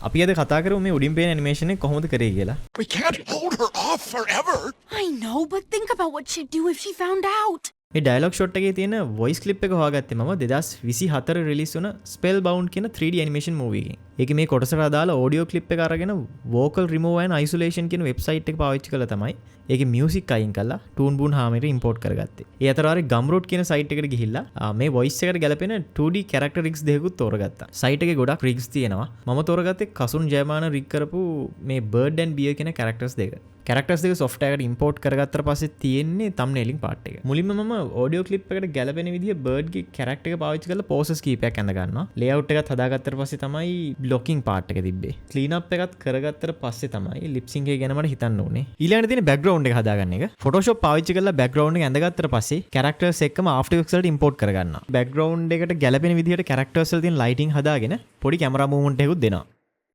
අපි අද කතා කරමු මේ උඩින් පේන ඇනිමේෂන් එක කොහොමද කරේ කියලා. We can't hold her off forever. I know, but think about what she'd do if she found out. මේ ඩයලොග් ෂොට් එකේ තියෙන වොයිස් ක්ලිප් එක හොයාගත්තේ මම 2024 රිලීස් වුණ ස්පෙල් බවුන්ඩ් කියන 3D ඇනිමේෂන් මූවි එකකින්. ඒකේ මේ කොටසට අදාළ ඔඩියෝ ක්ලිප් එක අරගෙන vocal remove and isolation කියන වෙබ්සයිට් එක පාවිච්චි කරලා තමයි ඒකේ මියුසික් අයින් කරලා ටූන් බූන් හාමෙට ඉම්පෝර්ට් කරගත්තේ. ඒ අතර ආරේ ගම්රෝඩ් කියන සයිට් එකට ගිහිල්ලා මේ වොයිස් එකට ගැලපෙන 2D character rigs දෙකකුත් තෝරගත්තා. සයිට් එකේ ගොඩක් rigs තියෙනවා. මම තෝරගත්තේ කසුන් ජයමාන rig කරපු මේ bird and bear කියන characters දෙක. characters දෙක software එකට import කරගත්තට පස්සේ තියෙන්නේ thumbnailing part එක. මුලින්ම මම audio clip එකට ගැලපෙන විදිහ bird ගේ character එක පාවිච්චි කරලා poses කීපයක් අඳ ගන්නවා. layout එකත් හදාගත්තට පස්සේ තමයි blocking part එක තිබ්බේ. clean up එකත් කරගත්තට පස්සේ තමයි lip sync එක ගැන මට හිතන්න ඕනේ. ඊළඟට තියෙන background එක හදාගන්න එක. Photoshop පාවිච්චි කරලා background එක ඇඳගත්තට පස්සේ characters එක්කම After Effects වලට import කරගන්නවා. background එකට ගැලපෙන විදිහට characters වල තියෙන lighting හදාගෙන පොඩි camera movement එකකුත් දෙනවා.